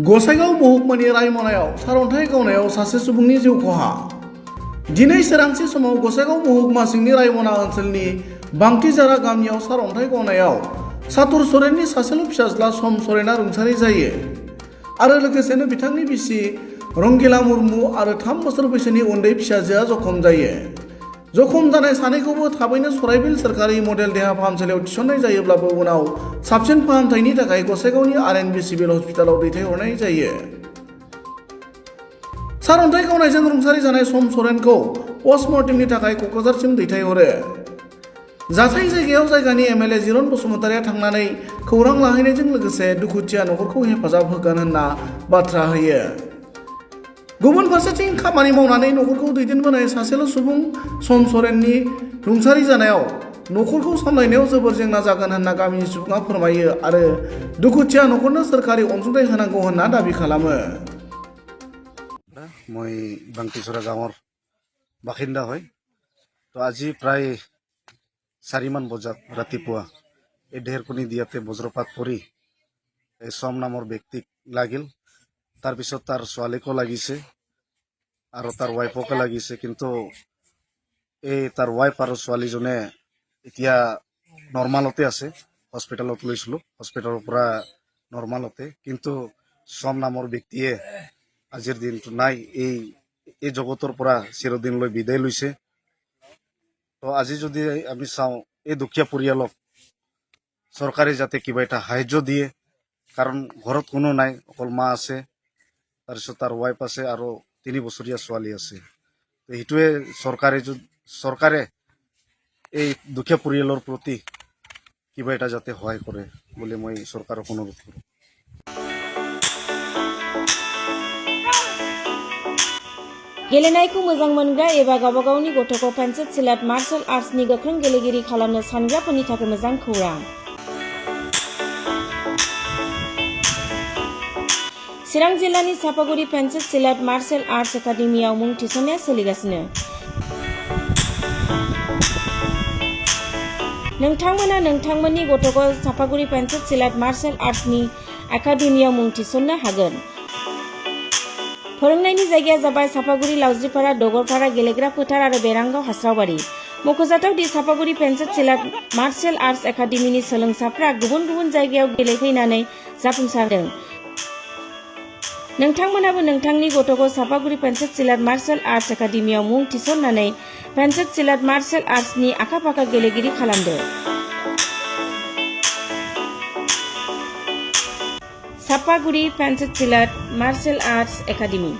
गसाइगाव महकुमानि रायमनायाव सारअन्थाइ गावनायाव सासे सुबुंनि जिउ खहा। दिनै सोरांसि समाव गसाइगाव महकुमा सिंनि रायमना ओनसोलनि बांथिजारा गामियाव सारअन्थाइ गावनायाव सातुर सरेननि सासेल' फिसाज्ला सम सरेना रुंसारि जायो आरो लोगोसेनो बिथांनि बिसि रंगिला मुर्मु आरो 3 बोसोर बैसोनि उन्दै फिसाजोआ जखम जायो। जखम जानाय सानैखौबो थाबैनो सराइबिल सोरखारि मडेल देहा फाहामसालियाव थिसननाय जायोब्लाबो उनाव साबसिन फाहामथायनि थाखाय गसाइगावनि आरएनबि सिभिल हस्पिटालाव दैथायहरनाय जायो। सारअन्थाइ गावनायजों रुंसारि जानाय सम सरेनखौ पस्टमर्टेमनि थाखाय क'क्राझारसिम दैथायहरो। जाथाय जायगायाव जायगानि एमएलए जिरन बसुमतारिया थांनानै खौरां लाहैनायजों लोगोसे दुखुथिया नखरखौ हेफाजाब होगोन होनना बाथ्रा होयो। गुबुन फारसेथिं खामानि मावनानै नखरखौ दैदेनबोनाय सासेल' सुबुं सम सरेननि रुंसारि जानायाव नखरखौ सामलायनायाव जोबोर जेंना जागोन होनना गामिनि सुबुङा फोरमायो आरो दुखुथिया नखरनो सोरखारि अनसुंथाइ होनांगौ होनना दाबि खालामो। মই বাংটিচৰা গাঁৱৰ বাসিন্দা হয়। তো আজি প্ৰায় 4মান বজাত ৰাতিপুৱা এই ঢেৰকনি দিয়াতে বজ্ৰপাত পৰি এই সম নামৰ ব্যক্তিক লাগিল। তাৰপিছত তাৰ ছোৱালীকো লাগিছে আৰু তাৰ ৱাইফকো লাগিছে, কিন্তু এই তাৰ ৱাইফ আৰু ছোৱালীজনে এতিয়া নৰ্মালতে আছে। হস্পিটেলত লৈছিলোঁ, হস্পিটেলৰ পৰা নৰ্মালতে, কিন্তু সম নামৰ ব্যক্তিয়ে আজিৰ দিনটো নাই, এই জগতৰ পৰা চিৰদিনলৈ বিদায় লৈছে। তো আজি যদি আমি চাওঁ, এই দুখীয়া পৰিয়ালক চৰকাৰে যাতে কিবা এটা সাহায্য দিয়ে, কাৰণ ঘৰত কোনো নাই, অকল মা আছে, তাৰপিছত তাৰ ৱাইফ আছে আৰু 3 বছৰীয়া ছোৱালী আছে। তো সেইটোৱে চৰকাৰে এই দুখীয়া পৰিয়ালৰ প্ৰতি কিবা এটা যাতে সহায় কৰে বুলি মই চৰকাৰক অনুৰোধ কৰোঁ। गेलेनायखौ मोजां मोनग्रा एबा गावबा गावनि गथ'खौ पेन्सिल सिलाट मार्शल आर्ट्सनि गोख्रों गेलेगिरि खालामनो सानग्राफोरनि थाखाय मोजां खौरां। चिरां जिल्लानि सापागुरि पेन्सिल सिलाट मार्शल आर्ट्स एकाडेमियाव मुं थिसननाया सोलिगासिनो। नोंथांमोना नोंथांमोननि गथ'खौ सापागुरि पेन्सिल सिलाट मार्शल आर्ट्सनि एकाडेमियाव मुं थिसननो हागोन। फोरोंनायनि जायगाया जाबाय सापागुरि लावज्रिपारा डगरपारा गेलेग्रा फोथार आरो बेरांगाव हास्रावबारि। मख'जाथाव दि सापागुरि पेन्सिल सिलाट मार्शल आर्ट्स एकाडेमिनि सोलोंसाफ्रा गुबुन गुबुन जायगायाव गेलेफैनानै जाफुंसारदों। नोंथांमोनाबो नोंथांनि गथ'खौ सापागुरि पेन्सिल सिलाट मार्शल आर्ट्स एकाडेमियाव मुं थिसननानै पेन्सिल सिलाट मार्शल आर्ट्सनि आखा-फाखा गेलेगिरि खालामदो। Sapaguri pencil सिलाट martial arts academy.